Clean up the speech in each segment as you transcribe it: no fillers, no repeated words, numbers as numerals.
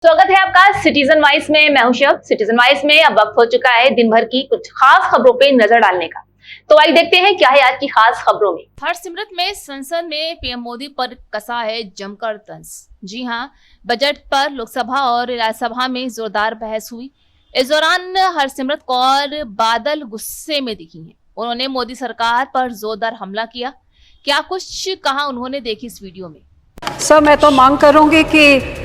स्वागत है आपका सिटीजन वाइज में। मैं हूं शब। सिटीजन वाइज में अब वक्त हो चुका है दिन भर की कुछ खास खबरों पे नजर डालने का। तो आइए देखते हैं क्या है आज की खास खबरों में। हरसिमरत में संसद में पीएम मोदी पर कसा है जमकर तंज। जी हां, बजट पर लोकसभा और राज्यसभा में जोरदार बहस हुई। इस दौरान हरसिमरत कौर बादल गुस्से में दिखी हैं। उन्होंने मोदी सरकार पर जोरदार हमला किया। क्या कुछ कहा उन्होंने, देखी इस वीडियो में। सर, मैं तो मांग करूंगी कि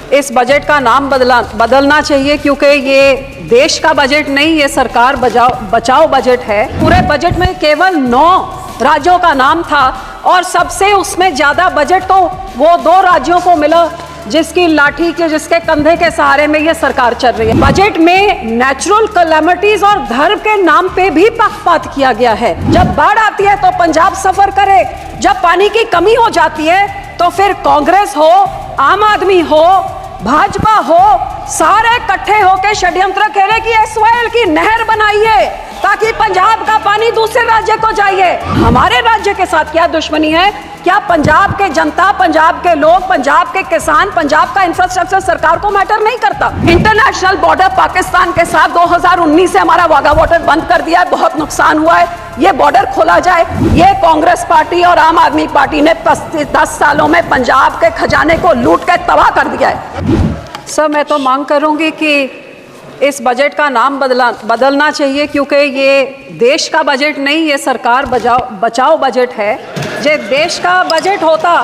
इस बजट का नाम बदलना चाहिए, क्योंकि ये देश का बजट नहीं, ये सरकार बचाओ बजट है। पूरे बजट में केवल 9 राज्यों का नाम था और सबसे उसमें ज़्यादा बजट तो वो 2 राज्यों को मिला जिसकी लाठी के जिसके कंधे के सहारे में ये सरकार चल रही है। बजट में नेचुरल कैलेमिटीज और धर्म के नाम पे भी पक्षपात किया गया है। जब बाढ़ आती है तो पंजाब सफर करे, जब पानी की कमी हो जाती है तो फिर कांग्रेस हो, आम आदमी हो, भाजपा हो, सारे इकट्ठे होकर षड्यंत्र खेले कि एसवाईएल की नहर बनाइए ताकि पंजाब का पानी दूसरे राज्य को जाइए। हमारे राज्य के साथ क्या दुश्मनी है? क्या पंजाब के जनता, पंजाब के लोग, पंजाब के किसान, पंजाब का इंफ्रास्ट्रक्चर सरकार को मैटर नहीं करता? इंटरनेशनल बॉर्डर पाकिस्तान के साथ 2019 से हमारा वाघा बॉर्डर बंद कर दिया है, बहुत नुकसान हुआ है। ये बॉर्डर खोला जाए। ये कांग्रेस पार्टी और आम आदमी पार्टी ने 10 सालों में पंजाब के खजाने को लूट के तबाह कर दिया है। सर, मैं तो मांग करूंगी कि इस बजट का नाम बदलना चाहिए, क्योंकि ये देश का बजट नहीं, ये सरकार बचाओ बजट है। जब देश का बजट होता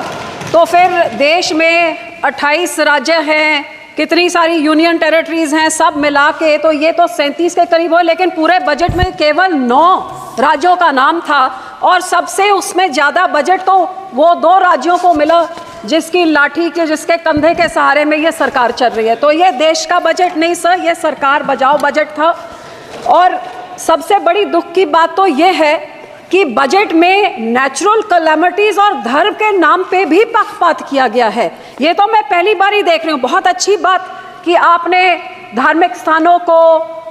तो फिर देश में 28 राज्य हैं, कितनी सारी यूनियन टेरिटरीज हैं, सब मिला के तो ये तो 37 के करीब हो। लेकिन पूरे बजट में केवल 9 राज्यों का नाम था और सबसे उसमें ज़्यादा बजट तो वो 2 राज्यों को मिला जिसकी लाठी के जिसके कंधे के सहारे में ये सरकार चल रही है। तो ये देश का बजट नहीं सर, ये सरकार बचाओ बजट था। और सबसे बड़ी दुख की बात तो ये है कि बजट में नेचुरल कैलेमिटीज और धर्म के नाम पे भी पक्षपात किया गया है। ये तो मैं पहली बार ही देख रही हूँ। बहुत अच्छी बात कि आपने धार्मिक स्थानों को,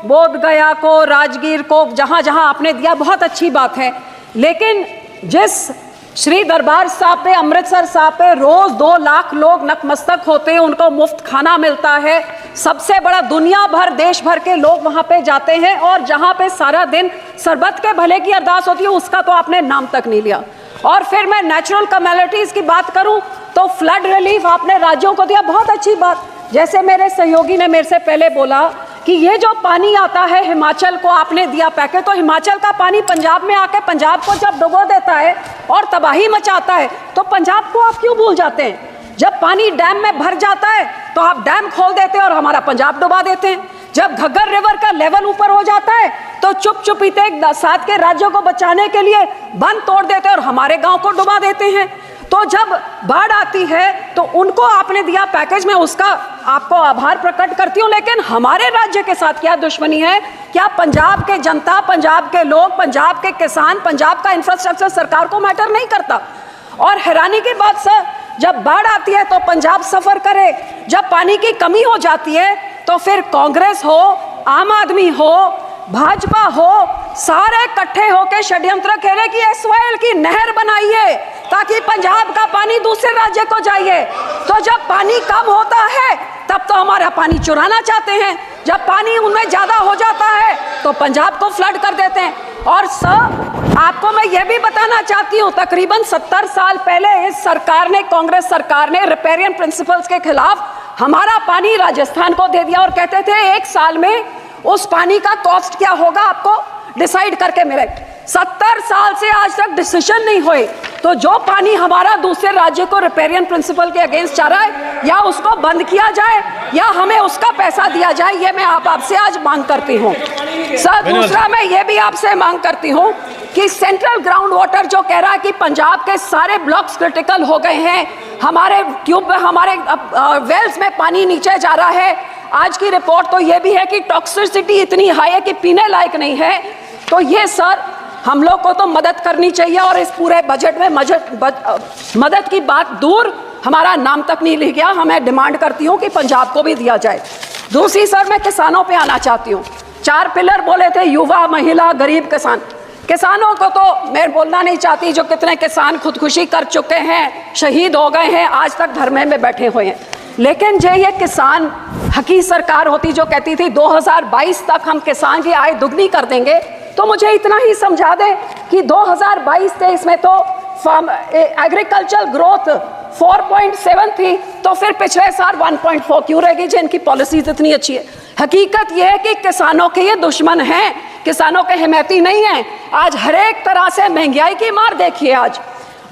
बोध गया को, राजगीर को, जहाँ जहाँ आपने दिया, बहुत अच्छी बात है। लेकिन जिस श्री दरबार साहब पे, अमृतसर साहब पे रोज 2 लाख लोग नतमस्तक होते हैं, उनको मुफ्त खाना मिलता है, सबसे बड़ा दुनिया भर, देश भर के लोग वहां पे जाते हैं और जहां पे सारा दिन सरबत के भले की अरदास होती है, उसका तो आपने नाम तक नहीं लिया। और फिर मैं नेचुरल कैलेमिटीज की बात करूं तो फ्लड रिलीफ आपने राज्यों को दिया, बहुत अच्छी बात। जैसे मेरे सहयोगी ने मेरे से पहले बोला कि ये जो पानी आता है हिमाचल को आपने दिया पैकेज, तो हिमाचल का पानी पंजाब में आके पंजाब को जब डुबो देता है और तबाही मचाता है तो पंजाब को आप क्यों भूल जाते हैं? जब पानी डैम में भर जाता है तो आप डैम खोल देते हैं और हमारा पंजाब डुबा देते हैं। जब घग्गर रिवर का लेवल ऊपर हो जाता है तो चुप-चुपीते 7 के राज्यों को बचाने के लिए बंद तोड़ देते हैं और हमारे गांव को डुबा देते हैं। तो जब बाढ़ आती है तो उनको आपने दिया पैकेज, में उसका आपको आभार प्रकट करती हूँ। लेकिन हमारे राज्य के साथ क्या दुश्मनी है? क्या पंजाब के जनता, पंजाब के लोग, पंजाब के किसान, पंजाब का इंफ्रास्ट्रक्चर सरकार को मैटर नहीं करता? और हैरानी की बात सर, जब बाढ़ आती है तो पंजाब सफर करे, जब पानी की कमी हो जाती है तो फिर कांग्रेस हो, आम आदमी हो, भाजपा हो, सारे इकट्ठे होकर षड्यंत्र खेले कि एसवाईएल की नहर बनाइए ताकि पंजाब का पानी दूसरे राज्य को जाइए। तो जब पानी कम होता है तब तो हमारा पानी चुराना चाहते हैं, जब पानी उनमें ज्यादा हो जाता है तो पंजाब को फ्लड कर देते हैं। और सर, आपको मैं ये भी बताना चाहती हूँ, तकरीबन 70 साल पहले इस सरकार ने, कांग्रेस सरकार ने रिपेरियन प्रिंसिपल्स के खिलाफ हमारा पानी राजस्थान को दे दिया और कहते थे 1 साल में उस पानी का कॉस्ट क्या होगा आपको डिसाइड करके मिले। 70 साल से आज तक डिसीजन नहीं हुए। तो जो पानी हमारा दूसरे राज्य को रिपेरियन प्रिंसिपल के अगेंस्ट जा रहा है, या उसको बंद किया जाए या हमें उसका पैसा दिया जाए, ये मैं आपसे आज मांग करती हूँ। सर, दूसरा मैं ये भी आपसे मांग करती हूँ कि सेंट्रल ग्राउंड वाटर जो कह रहा है कि पंजाब के सारे ब्लॉक्स क्रिटिकल हो गए हैं, हमारे ट्यूब में, हमारे वेल्स में पानी नीचे जा रहा है। आज की रिपोर्ट तो ये भी है कि टॉक्सिसिटी इतनी हाई है कि पीने लायक नहीं है। तो ये सर, हम लोग को तो मदद करनी चाहिए और इस पूरे बजट में मदद की बात दूर, हमारा नाम तक नहीं लिया गया। हमें डिमांड करती हूँ कि पंजाब को भी दिया जाए। दूसरी सर, मैं किसानों पे आना चाहती हूँ। 4 पिलर बोले थे, युवा, महिला, गरीब, किसान। किसानों को तो मैं बोलना नहीं चाहती, जो कितने किसान खुदकुशी कर चुके हैं, शहीद हो गए हैं, आज तक धरने में बैठे हुए हैं। लेकिन जो ये किसान हकी सरकार होती जो कहती थी 2022 तक हम किसान की आय दुगनी कर देंगे, तो मुझे इतना ही समझा दे कि 2022-23 में तो एग्रीकल्चर ग्रोथ 4.7 थी, तो फिर पिछले साल 1.4 क्यों रहेगी जिनकी पॉलिसीज इतनी अच्छी है। हकीकत यह है कि किसानों के ये दुश्मन हैं, किसानों के हिमैती नहीं हैं। आज हर एक तरह से महंगाई की मार देखिए। आज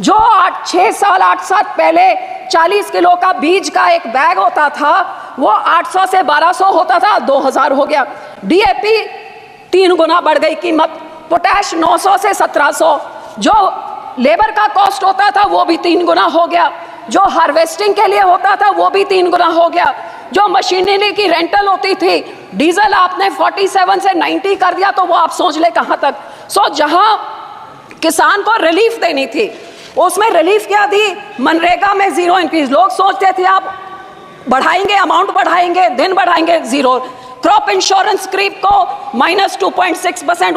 जो 8 साल पहले 40 किलो का बीज का एक बैग होता था, वो 800 से 1200 होता था, 2000 हो गया। डीएपी 3 गुना बढ़ गई कीमत, पोटैश 900 से 1700, जो लेबर का कॉस्ट होता था वो भी 3 गुना हो गया, जो हार्वेस्टिंग के लिए होता था वो भी 3 गुना हो गया, जो मशीनरी की रेंटल होती थी, डीजल आपने 47 से 90 कर दिया, तो वो आप सोच ले कहां तक। जहां किसान को रिलीफ देनी थी, उसमें रिलीफ क्या दी, मनरेगा में 0 इंक्रीज। लोग सोचते थे आप बढ़ाएंगे, अमाउंट बढ़ाएंगे, दिन बढ़ाएंगे, 0। क्रॉप इंश्योरेंस क्रीप को -2.6%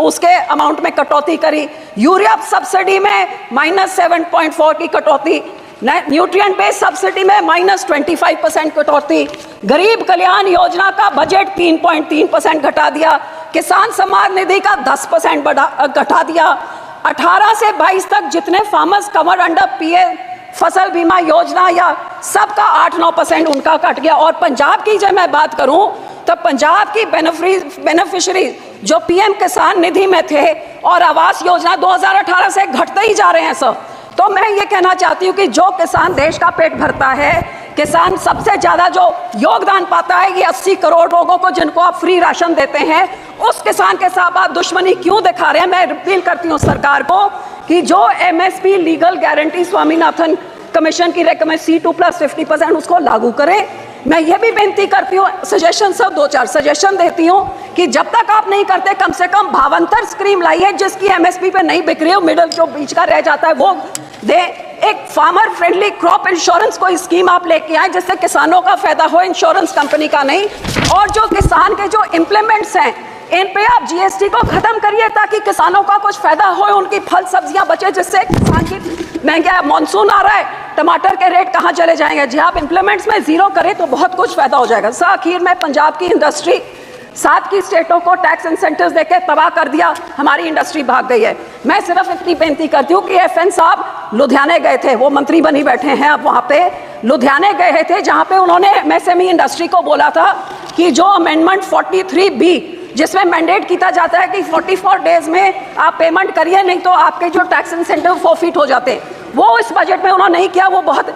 उसके अमाउंट में कटौती करी। यूरिया सब्सिडी में -7.4 की कटौती, न्यूट्रिएंट बेस्ड सब्सिडी में -25% कटौती, गरीब कल्याण योजना का बजट 3.3% घटा दिया, किसान सम्मान निधि का 10% घटा दिया। 18 से 22 तक जितने फार्मर्स कवर अंडर पीएम फसल बीमा योजना या सबका 8-9% उनका कट गया। और पंजाब की जब मैं बात करूं तो पंजाब की बेनिफिशरी जो पीएम किसान निधि में थे और आवास योजना 2018 से घटते ही जा रहे हैं सर। तो मैं ये कहना चाहती हूँ कि जो किसान देश का पेट भरता है, किसान सबसे ज्यादा जो योगदान पाता है, ये 80 करोड़ लोगों को जिनको आप फ्री राशन देते हैं, उस किसान के साथ आप दुश्मनी क्यों दिखा रहे हैं। मैं अपील करती हूँ सरकार को कि जो MSP legal guarantee Swaminathan commission की रेकमेंड C2+50% उसको लागू करें। मैं ये भी बेनती करती हूँ, सजेशन सब 2-4 सजेशन देती हूँ कि जब तक आप नहीं करते, कम से कम भावांतर स्कीम लाइए जिसकी एमएसपी पे नहीं बिक रही हो, मिडल जो बीच का रह जाता है वो दे। एक फार्मर फ्रेंडली क्रॉप इंश्योरेंस कोई स्कीम आप लेके आए जिससे किसानों का फायदा हो, इंश्योरेंस कंपनी का नहीं। और जो किसान के जो इम्प्लीमेंट्स हैं, इन पे आप जीएसटी को खत्म करिए ताकि किसानों का कुछ फायदा हो, उनकी फल सब्जियां बचे, जिससे किसान की महंगा मानसून आ रहा है, टमाटर के रेट कहां चले जाएंगे। जी आप इम्प्लीमेंट्स में 0 करें तो बहुत कुछ फायदा हो जाएगा। आखिर में पंजाब की इंडस्ट्री 7 की स्टेटों को टैक्स इंसेंटिव्स देके तबाह कर दिया, हमारी इंडस्ट्री भाग गई है। मैं सिर्फ इतनी बेनती करती हूँ कि FN साहब लुधियाने गए थे, वो मंत्री बनी बैठे हैं अब, वहाँ पे लुधियाने गए थे जहाँ पे उन्होंने MSME इंडस्ट्री को बोला था कि जो अमेंडमेंट 43B जिसमें मैंडेट किया जाता है कि 44 डेज में आप पेमेंट करिए, नहीं तो आपके जो टैक्स इंसेंटिव फॉरफिट हो जाते हैं, वो इस बजट में उन्होंने नहीं किया। वो बहुत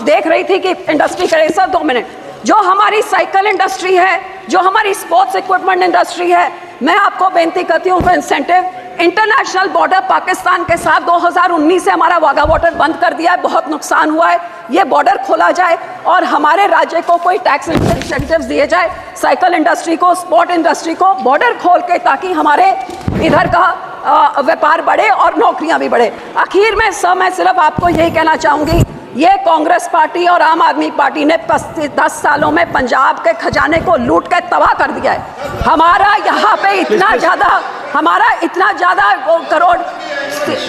देख रही थी कि इंडस्ट्री करे। सर 2 मिनट, जो हमारी साइकिल इंडस्ट्री है, जो हमारी स्पोर्ट्स इक्विपमेंट इंडस्ट्री है, मैं आपको बेनती करती हूँ इंसेंटिव। इंटरनेशनल बॉर्डर पाकिस्तान के साथ 2019 से हमारा वाघा बॉर्डर बंद कर दिया है, बहुत नुकसान हुआ है। ये बॉर्डर खोला जाए और हमारे राज्य को कोई टैक्स इंसेंटिव्स दिए जाए, साइकिल इंडस्ट्री को, स्पोर्ट इंडस्ट्री को बॉर्डर खोल के, ताकि हमारे इधर का व्यापार बढ़े और नौकरियां भी बढ़े। आखिर में सर मैं सिर्फ आपको यही कहना चाहूँगी, ये कांग्रेस पार्टी और आम आदमी पार्टी ने 10 सालों में पंजाब के खजाने को लूट के तबाह कर दिया है। हमारा यहाँ पे इतना ज़्यादा करोड़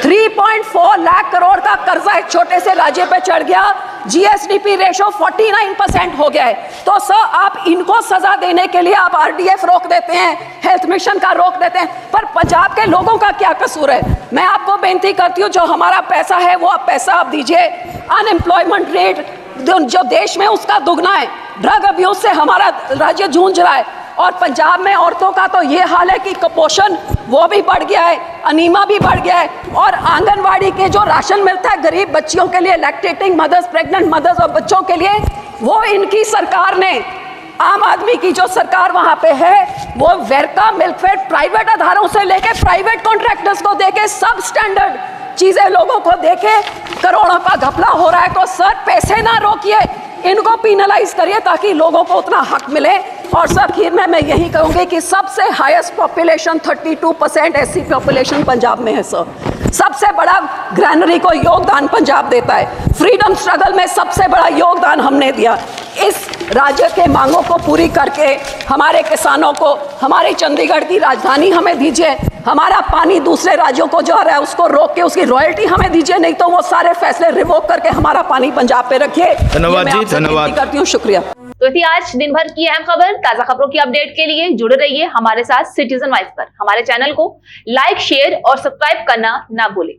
3.4 लाख करोड़ का कर्जा एक छोटे से राज्य पे चढ़ गया। GSDP रेशो 49% हो गया है। तो सर आप इनको सजा देने के लिए आप RDF रोक देते हैं, हेल्थ मिशन का रोक देते हैं, पर पंजाब के लोगों का क्या कसूर है। मैं आपको बेनती करती हूँ, जो हमारा पैसा है वो आप पैसा आप दीजिए। अनएम्प्लॉयमेंट रेट जो देश में उसका दुगना है, ड्रग अब्यूज से हमारा राज्य जूझ रहा है, और पंजाब में औरतों का तो ये हाल है कि कुपोषण वो भी बढ़ गया है, अनीमा भी बढ़ गया है, और आंगनवाड़ी के जो राशन मिलता है गरीब बच्चियों के लिए, लैक्टेटिंग मदर्स, प्रेग्नेंट मदर्स और बच्चों के लिए, वो इनकी सरकार ने, आम आदमी की जो सरकार वहां पे है, वो वेरका मिल्कफेड प्राइवेट आधारों से लेके प्राइवेट कॉन्ट्रैक्टर्स को देके सब स्टैंडर्ड चीजें लोगों को देके करोड़ों का घपला हो रहा है। तो सर पैसे ना रोकिए, इनको पिनलाइज करिए ताकि लोगों को उतना हक मिले। और सर आखिर में मैं यही कहूँगी कि सबसे highest population 32% SC population Punjab में है सर। सबसे बड़ा ग्रैनरी को योगदान पंजाब देता है। फ्रीडम स्ट्रगल में सबसे बड़ा योगदान हमने दिया। इस राज्य के मांगों को पूरी करके हमारे किसानों को हमारी चंडीगढ़ की राजधानी हमें दीजिए, हमारा पानी दूसरे राज्यों को जो आ रहा है उसको रोक के उसकी रॉयल्टी हमें दीजिए, नहीं तो वो सारे फैसले रिवोक करके हमारा पानी पंजाब पे रखिए। धन्यवाद ये मैं जी, आपसे धन्यवाद। विनती करती हूँ, शुक्रिया। तो थी आज दिन भर की अहम खबर। ताजा खबरों की अपडेट के लिए जुड़े रहिए हमारे साथ सिटीजन वाइस पर। हमारे चैनल को लाइक, शेयर और सब्सक्राइब करना ना भूलें।